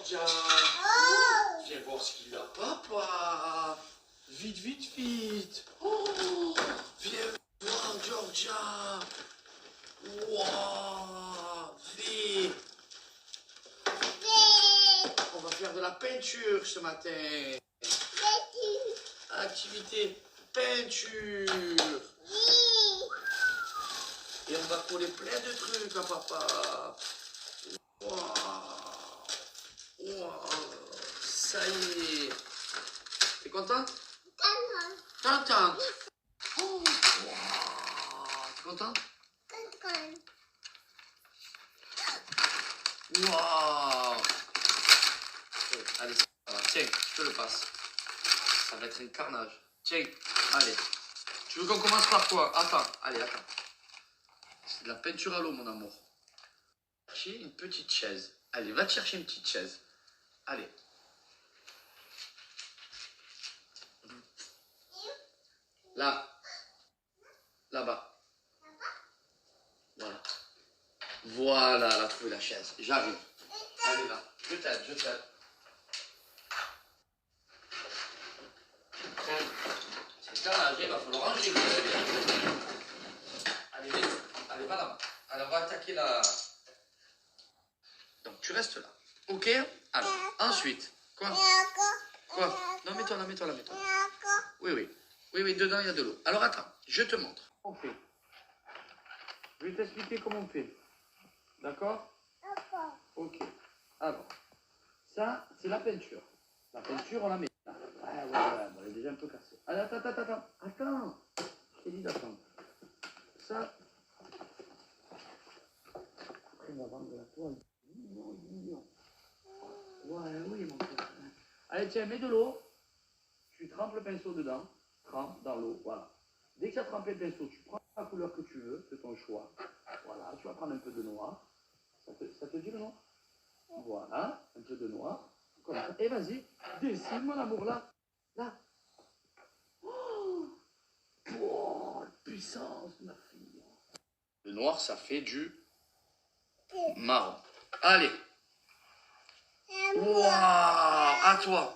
Georgia. Viens voir ce qu'il a, papa. Vite, vite, vite. Oh, viens voir, Georgia. Wow, vite. On va faire de la peinture ce matin. Activité peinture. Et on va coller plein de trucs à papa. Wow. Wow. Ça y est. T'es contente? Contente. Oh. Wow. T'es contente? Wow. Allez, ça va. Tiens, je te le passe. Ça va être un carnage. Tiens, allez. Tu veux qu'on commence par quoi? Attends, allez, attends. C'est de la peinture à l'eau, mon amour. Chercher une petite chaise. Allez, va te chercher une petite chaise. Allez. Là. Là-bas. Voilà. Voilà, elle a trouvé la chaise. J'arrive. Allez là. Je t'aide, je t'aide. C'est carnage, il va falloir ranger. Allez, vite. Allez, madame. Allez, on va attaquer la... Donc, tu restes là. Ok? Alors, ensuite. Quoi? Quoi? Non, mets-toi là, mets-toi là, mets-toi là. Oui, oui. Oui, oui, dedans, il y a de l'eau. Alors, attends, je te montre. On fait. Je vais t'expliquer comment on fait. D'accord? Ok. Alors, ça, c'est la peinture. La peinture, on la met là. Ouais, elle est déjà un peu cassée. Allez, attends. Attends. Je t'ai dit d'attendre. Ça. Après, on va vendre de la toile. Mignon. Ouais, oui, mon frère. Allez, tiens, mets de l'eau. Tu trempes le pinceau dedans. Trempe dans l'eau, voilà. Dès que tu as trempé le pinceau, tu prends la couleur que tu veux, de ton choix. Voilà, tu vas prendre un peu de noir. Ça te dit le noir? Voilà, un peu de noir. Comme ça. Et vas-y, dessine mon amour là. Là. Oh, puissance, ma fille. Le noir, ça fait du marron. Allez. Waouh, à toi.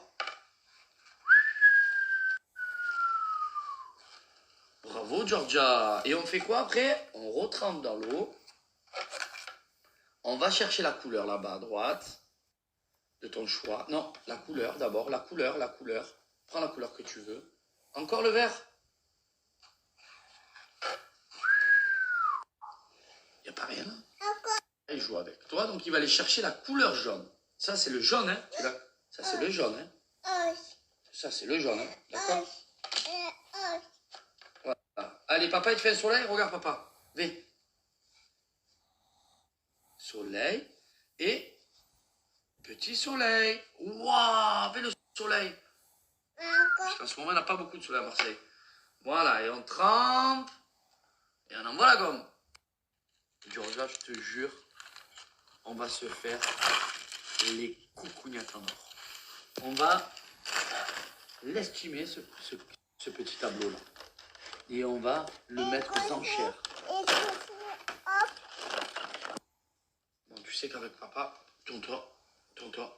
Bravo, Georgia. Et on fait quoi après? On retrempe dans l'eau. On va chercher la couleur là-bas à droite. De ton choix. Non, la couleur d'abord. La couleur. Prends la couleur que tu veux. Encore le vert. Il n'y a pas rien là. Il joue avec toi, donc il va aller chercher la couleur jaune. Ça, c'est le jaune, hein. Ça, c'est le jaune, hein. Ça, c'est le jaune, hein. D'accord? Voilà. Allez, papa, il te fait un soleil. Regarde, papa. Viens. Soleil. Et petit soleil. Waouh, fais le soleil. Parce qu'en ce moment, on n'a pas beaucoup de soleil à Marseille. Voilà, et on trempe. Et on envoie la gomme. Georgia, je te jure, on va se faire les coucougnettes en or. On va l'estimer, ce petit tableau-là. Et on va le mettre aux enchères. Bon, tu sais qu'avec papa, tourne-toi,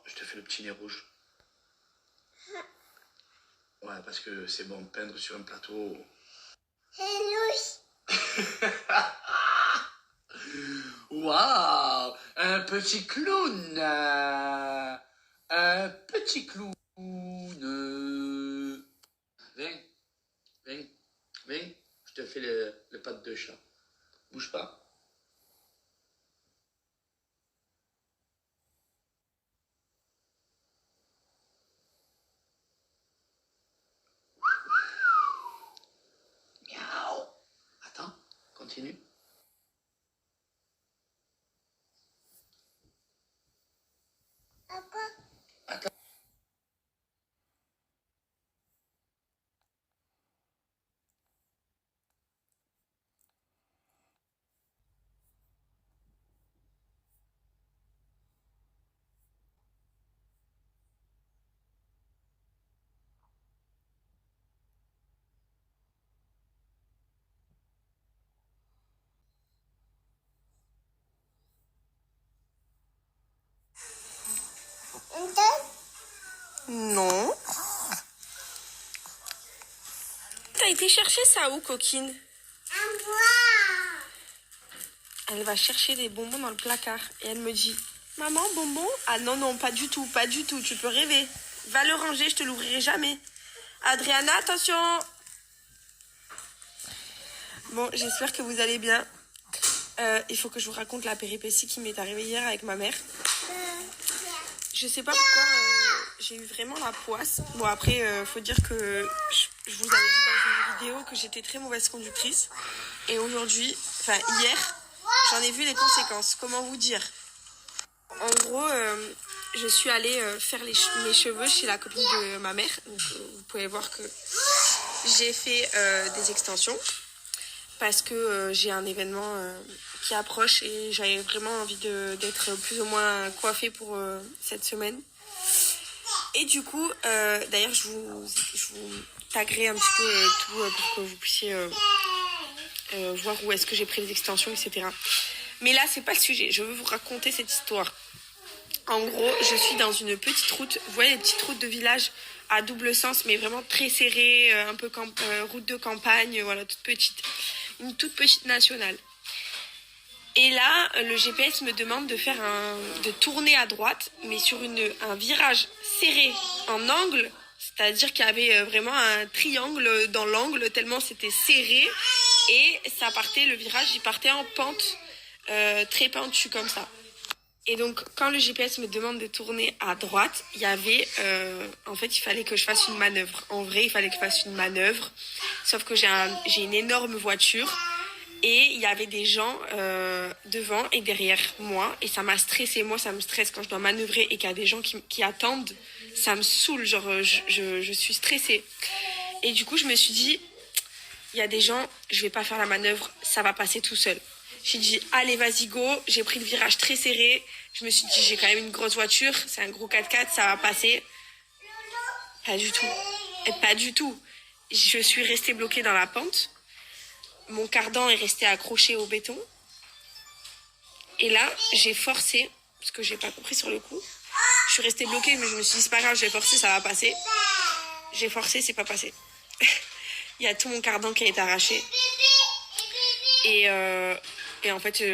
je te fais le petit nez rouge. Ouais, parce que c'est bon, peindre sur un plateau. Waouh, un petit clown. Un petit clown. Viens, viens, je te fais le patte de chat. Bouge pas. Miaou. Attends, continue. Attends. Non. T'as été chercher ça où, coquine? Elle va chercher des bonbons dans le placard. Et elle me dit, maman, bonbon? Ah non, non, pas du tout, pas du tout. Tu peux rêver. Va le ranger, je te l'ouvrirai jamais. Adriana, attention! Bon, j'espère que vous allez bien. Il faut que je vous raconte la péripétie qui m'est arrivée hier avec ma mère. Je sais pas pourquoi j'ai eu vraiment la poisse. Bon, après, faut dire que je vous avais dit dans une vidéo que j'étais très mauvaise conductrice. Et aujourd'hui, enfin hier, j'en ai vu les conséquences. Comment vous dire? En gros, je suis allée faire mes cheveux chez la copine de ma mère. Donc, vous pouvez voir que j'ai fait des extensions. Parce que j'ai un événement qui approche et j'avais vraiment envie d'être plus ou moins coiffée pour cette semaine. Et du coup, d'ailleurs, je vous taguerai un petit peu tout pour que vous puissiez voir où est-ce que j'ai pris les extensions, etc. Mais là, c'est pas le sujet. Je veux vous raconter cette histoire. En gros, je suis dans une petite route. Vous voyez les petites routes de village à double sens, mais vraiment très serrées, un peu route de campagne, voilà, toute petite. Une toute petite nationale. Et là, le GPS me demande de tourner à droite, mais sur un virage serré en angle, c'est-à-dire qu'il y avait vraiment un triangle dans l'angle, tellement c'était serré, et le virage, il partait en pente, très pentue comme ça. Et donc, quand le GPS me demande de tourner à droite, il y avait... en fait, il fallait que je fasse une manœuvre. En vrai, il fallait que je fasse une manœuvre. Sauf que j'ai une énorme voiture. Et il y avait des gens devant et derrière moi. Et ça m'a stressée. Moi, ça me stresse quand je dois manœuvrer et qu'il y a des gens qui attendent. Ça me saoule. Genre, je suis stressée. Et du coup, je me suis dit, il y a des gens, je vais pas faire la manœuvre. Ça va passer tout seul. J'ai dit, allez, vas-y, go. J'ai pris le virage très serré. Je me suis dit, j'ai quand même une grosse voiture. C'est un gros 4x4, ça va passer. Pas du tout. Et pas du tout. Je suis restée bloquée dans la pente. Mon cardan est resté accroché au béton. Et là, j'ai forcé, parce que j'ai pas compris sur le coup. Je suis restée bloquée, mais je me suis dit, c'est pas grave, je vais forcer, ça va passer. J'ai forcé, c'est pas passé. Il y a tout mon cardan qui a été arraché. Et en fait,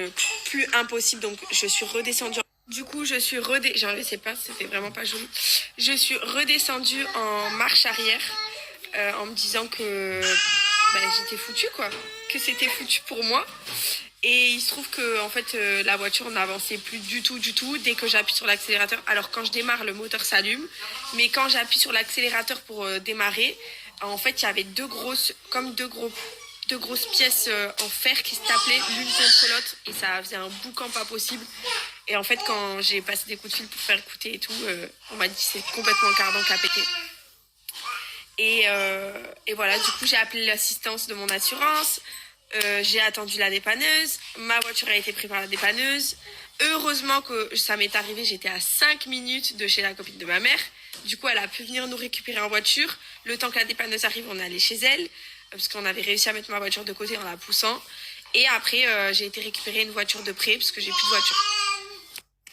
plus impossible. Donc, je suis redescendue. Du coup, j'ai enlevé ses pinces, c'était vraiment pas joli. Je suis redescendue en marche arrière en me disant que j'étais foutue, quoi. Que c'était foutu pour moi. Et il se trouve que en fait, la voiture n'avançait plus du tout. Dès que j'appuie sur l'accélérateur. Alors, quand je démarre, le moteur s'allume. Mais quand j'appuie sur l'accélérateur pour démarrer, en fait, il y avait deux grosses pièces en fer qui se tapaient l'une contre l'autre et ça faisait un boucan pas possible. Et en fait, quand j'ai passé des coups de fil pour faire écouter et tout, on m'a dit que c'est complètement le cardan qui a pété. Et voilà, du coup, j'ai appelé l'assistance de mon assurance. J'ai attendu la dépanneuse. Ma voiture a été prise par la dépanneuse. Heureusement que ça m'est arrivé, j'étais à 5 minutes de chez la copine de ma mère. Du coup, elle a pu venir nous récupérer en voiture. Le temps que la dépanneuse arrive, on est allé chez elle. Parce qu'on avait réussi à mettre ma voiture de côté en la poussant. Et après, j'ai été récupérer une voiture de prêt, parce que j'ai plus de voiture.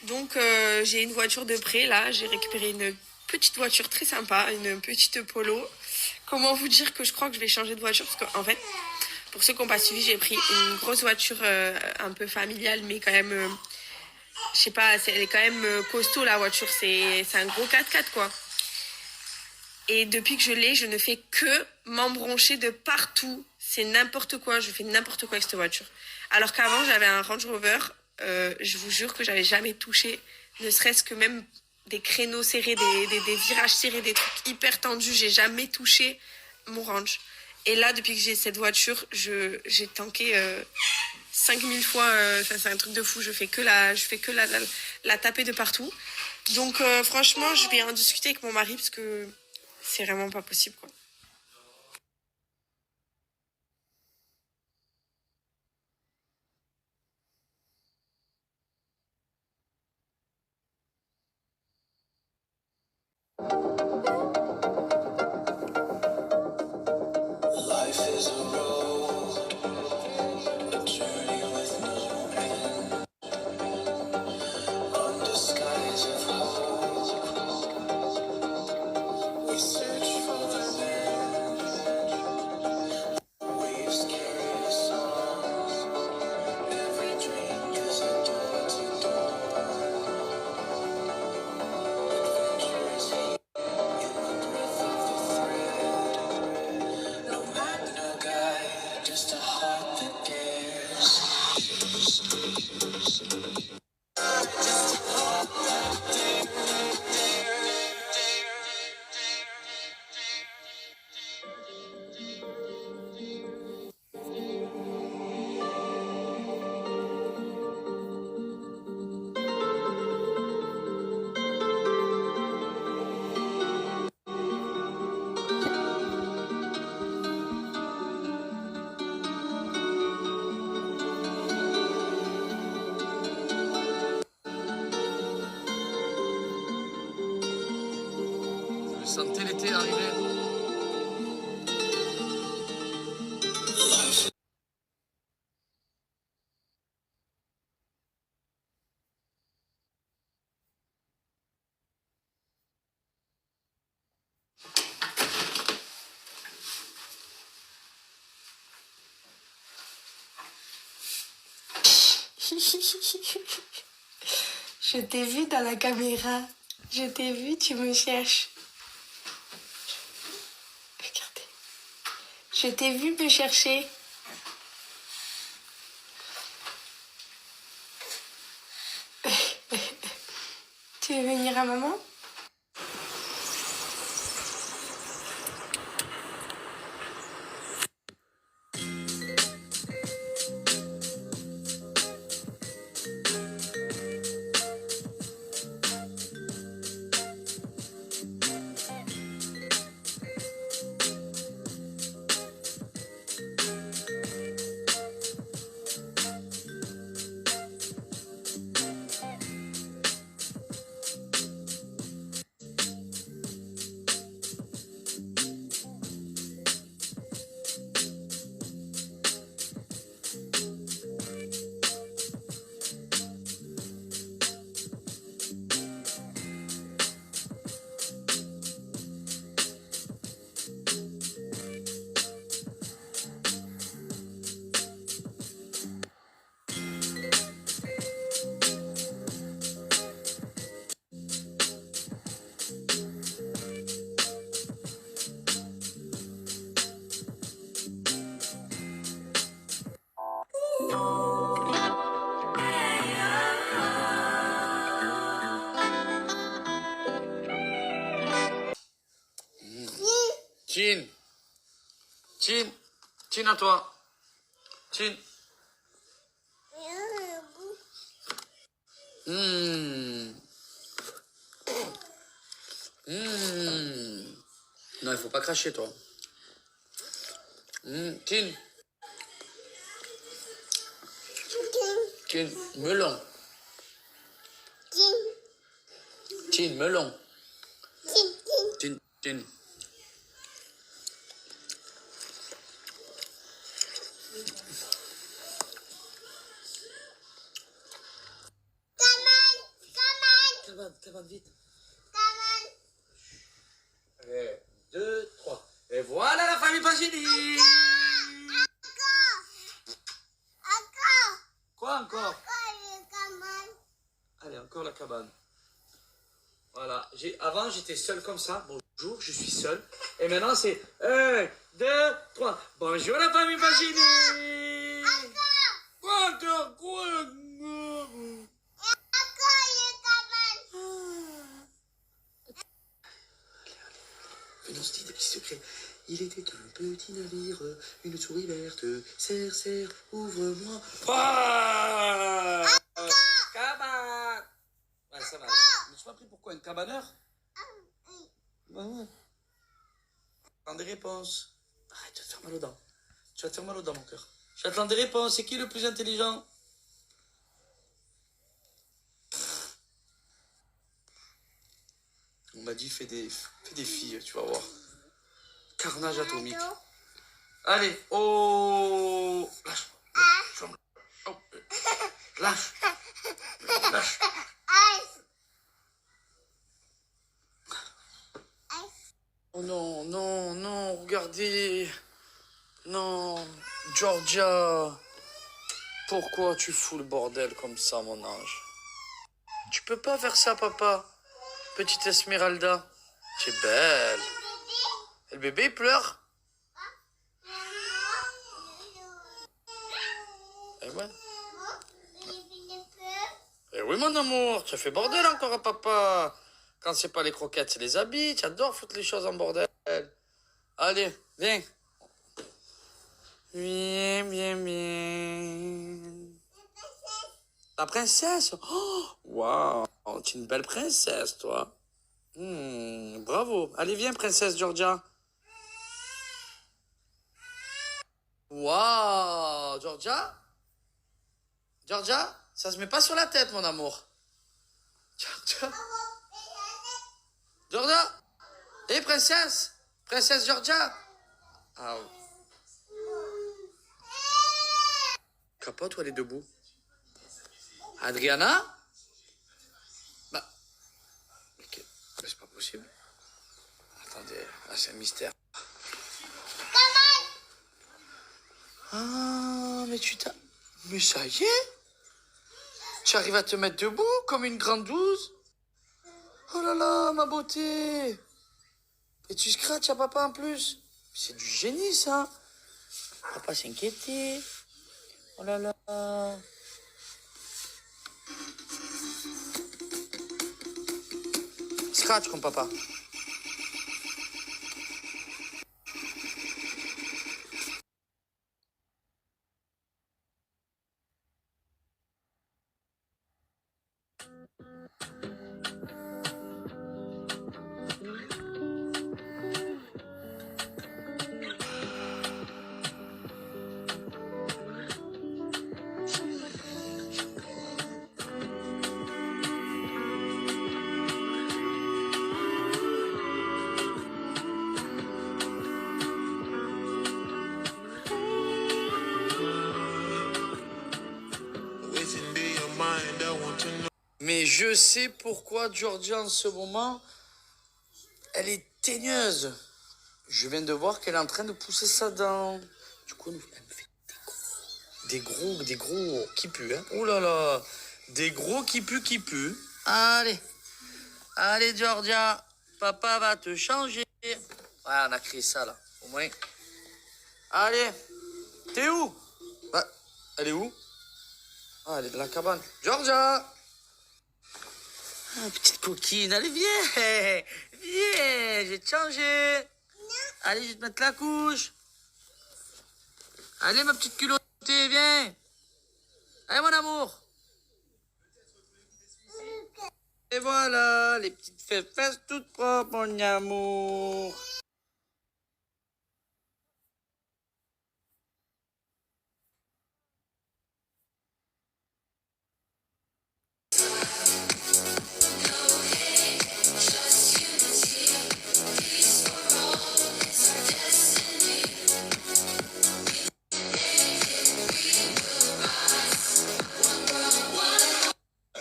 Donc, j'ai une voiture de prêt, là. J'ai récupéré une petite voiture très sympa, une petite Polo. Comment vous dire que je crois que je vais changer de voiture? Parce qu'en fait, pour ceux qui n'ont pas suivi, j'ai pris une grosse voiture un peu familiale, mais quand même... je sais pas, elle est quand même costaud, la voiture. C'est un gros 4x4, quoi. Et depuis que je l'ai, je ne fais que m'embroncher de partout. C'est n'importe quoi. Je fais n'importe quoi avec cette voiture. Alors qu'avant, j'avais un Range Rover. Je vous jure que j'avais jamais touché, ne serait-ce que même des créneaux serrés, des virages serrés, des trucs hyper tendus. J'ai jamais touché mon Range. Et là, depuis que j'ai cette voiture, j'ai tanké 5000 fois. C'est un truc de fou. Je fais que la taper de partout. Donc franchement, je vais en discuter avec mon mari parce que c'est vraiment pas possible, quoi. Sentez l'été arriver. Je t'ai vu dans la caméra. Je t'ai vu, tu me cherches. Regardez. Je t'ai vu me chercher. Tu veux venir à maman? Chin. Chin. Chin à toi. Chin. Non, il faut pas cracher, toi. Chin. Chin. Melon. Chin, melon. Chin, chin. Cabane, vite. 1, 2, 3. Et voilà la famille Pagini. Quoi encore? Allez, encore la cabane. Voilà. Avant, j'étais seul comme ça. Bonjour, je suis seul. Et maintenant, c'est 1, 2, 3. Bonjour la famille Pagini. Quoi encore? Quoi? On se dit des petits secrets. Il était un petit navire, une souris verte. Serre, serre, ouvre-moi. Ah, cabane. Ouais, ça va. Je me suis pas pris pourquoi une cabaneur? Ouais, ouais. J'attends des réponses. Arrête, tu vas te faire mal aux dents. Tu vas te faire mal aux dents, mon cœur. J'attends des réponses. C'est qui le plus intelligent? On m'a dit fais des filles, tu vas voir. Carnage atomique. Allez, oh, lâche. Oh, lâche. Lâche. Oh non, non, non, regardez. Non, Georgia. Pourquoi tu fous le bordel comme ça, mon ange? Tu peux pas faire ça, papa. Petite Esmeralda. Tu es belle. Et le bébé, il pleure. Eh ouais. Eh oui, mon amour. Tu as fait bordel encore à papa. Quand c'est pas les croquettes, c'est les habits. Tu adores foutre les choses en bordel. Allez, viens. Viens, viens, viens. La princesse. Oh, waouh. Tu es une belle princesse, toi. Bravo. Allez, viens, princesse Georgia. Waouh, Georgia? Georgia? Ça se met pas sur la tête, mon amour. Georgia? Georgia? Eh, princesse? Princesse Georgia? Ah. Capote ou elle est debout? Adriana? Bah. Ok, c'est pas possible. Attendez, là c'est un mystère. Ah, mais tu t'as... Mais ça y est? Tu arrives à te mettre debout comme une grande douce? Oh là là, ma beauté! Et tu scratches à papa en plus? C'est du génie ça! Papa s'inquiétait. Oh là là. Scratch comme papa. Mais je sais pourquoi Georgia en ce moment, elle est teigneuse. Je viens de voir qu'elle est en train de pousser ça dans... Du coup, elle me fait des gros qui puent. Hein. Oh là là, des gros qui puent. Allez, allez Georgia, papa va te changer. Ouais, on a créé ça là, au moins. Allez, t'es où? Bah, elle est où? Ah, elle est dans la cabane. Georgia! Ah, petite coquine, allez, viens! Viens, je vais te changer. Allez, je vais te mettre la couche. Allez, ma petite culottée, viens. Allez, mon amour. Et voilà, les petites fesses toutes propres, mon amour.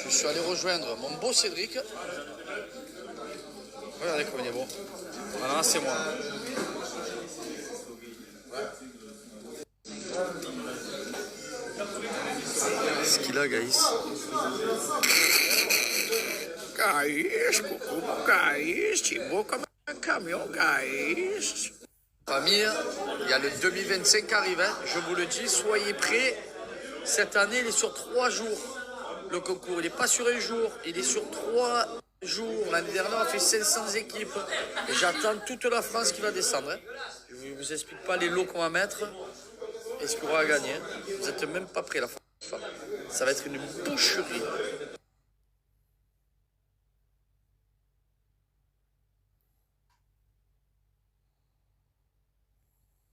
Je suis allé rejoindre mon beau Cédric. Regardez comme il est beau. Voilà, c'est moi. Qu'est-ce qu'il a, Gaïs? Gaïs, coucou, Gaïs, tu es beau comme un camion, Gaïs. Famille, il y a le 2025 qui arrive, hein. Je vous le dis, soyez prêts. Cette année, il est sur 3 jours. Le concours, il n'est pas sur un jour, il est sur 3 jours. L'année dernière, on a fait 500 équipes. Et j'attends toute la France qui va descendre. Hein. Je ne vous explique pas les lots qu'on va mettre et ce qu'on aura à gagner. Vous n'êtes même pas prêts, la fin. Ça va être une boucherie.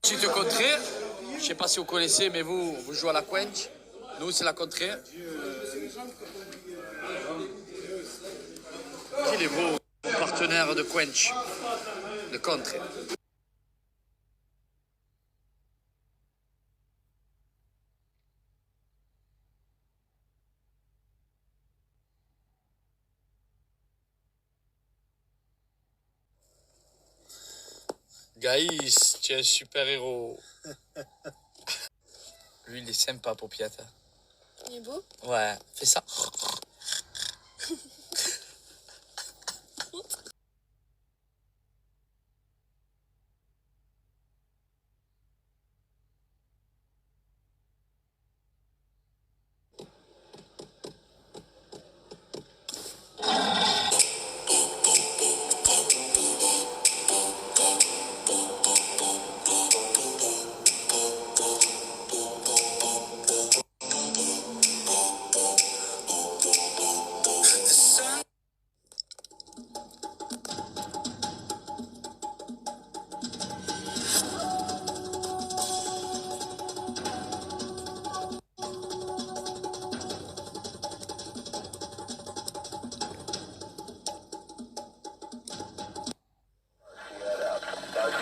Petite contrée, je ne sais pas si vous connaissez, mais vous jouez à la quench. Nous, c'est la contrée. Il est beau, mon partenaire de quench, de contrée. Gaïs, tu es un super héros. Lui, il est sympa, Paupiette. Il est beau? Ouais, fais ça.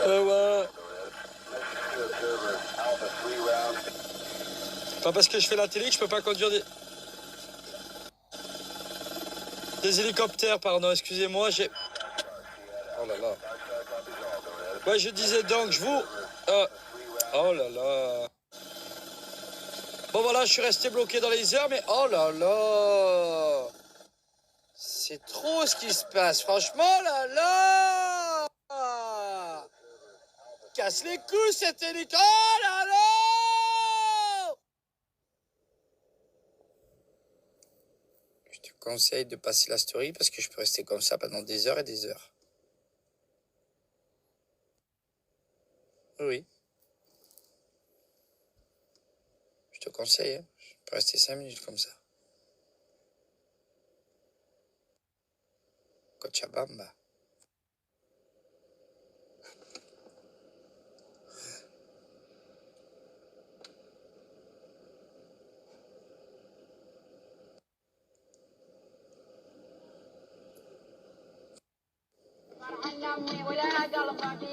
Ouais. Pas parce que je fais la télé que je peux pas conduire des hélicoptères, pardon, excusez-moi, j'ai... Oh là là. Ouais, je disais donc, je vous... Oh là là. Bon voilà, je suis resté bloqué dans les airs, mais oh là là. C'est trop ce qui se passe, franchement, là là. Casse les couilles, cette hélico. Oh là là. Je te conseille de passer la story parce que je peux rester comme ça pendant des heures et des heures. Oui. Je te conseille, hein. Je peux rester 5 minutes comme ça. Cochabamba.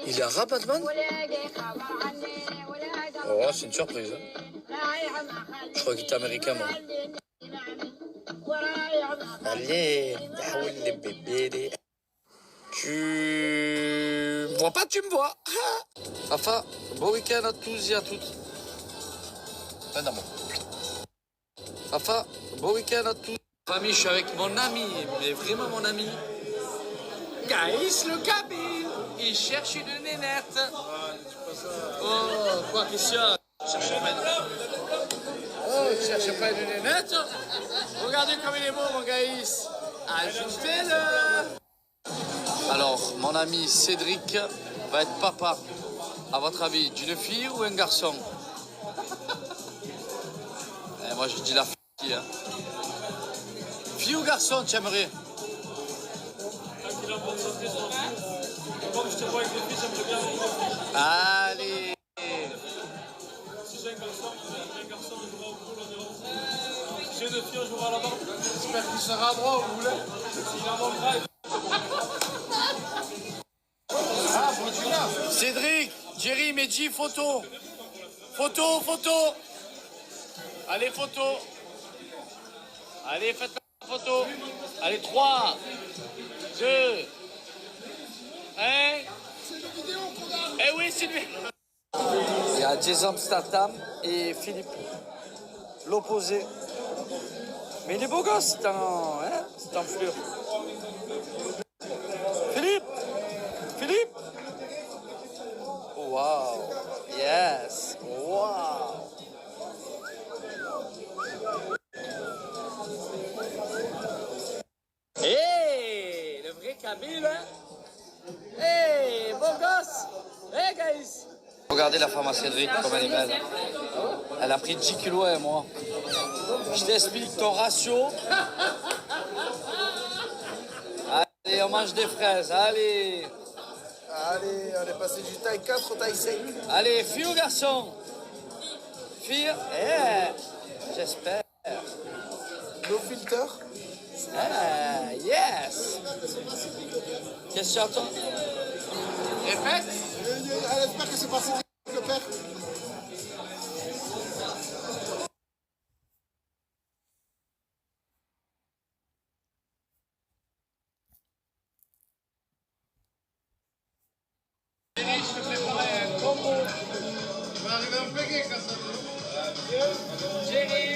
Il est arabe, Batman? Oh, c'est une surprise. Hein. Je crois qu'il était américain, moi. Allez, les bébés. Tu me vois pas, tu me vois. Enfin, bon week-end à tous et à toutes. Un amour. Enfin, bon week-end à tous. Famille, je suis avec mon ami, mais vraiment mon ami. Gaïs le Kabyle. Il cherche une nénette. Oh, quoi, Christian? Oh, tu cherches pas une nénette? Regardez comme il est beau, mon Gaïs. Ajoutez-le. Alors, mon ami Cédric va être papa. À votre avis, d'une fille ou un garçon? Et moi, je dis la fille. Hein. Fille ou garçon, tu aimerais? Comme je te vois avec les filles, j'aimerais bien avoir. Allez. Si j'ai un garçon, je jouera au pool, on ira au Si j'ai une fille, on jouera à la barre. J'espère qu'il sera droit, vous voulez? S'il a mon drive. Cédric, Jerry, Medji, photo. Photo, photo. Allez, photo. Allez, faites la photo. Allez, 3, 2, 1. C'est une vidéo qu'on a. Eh oui, c'est lui. Il y a Jason Statham et Philippe. L'opposé. Mais il est beau gosse, c'est un fleur. Philippe. Philippe. Wow. Yes. Wow. Hey, le vrai Kabyle, hein? Hey, beau gosse! Hey, guys! Regardez la femme à Cédric, comme elle est belle. Elle a pris 10 kilos et moi. Je t'explique ton ratio. Allez, on mange des fraises, allez! Allez, on est passé du taille 4 au taille 5. Allez, fille ou garçon? Fille? Eh, j'espère. No filter. Ah, yes! Question à toi? Répète? Elle espère que c'est passé le père. Jerry, je te préparais un combo. Tu vas arriver à me peguer quand ça. Jerry.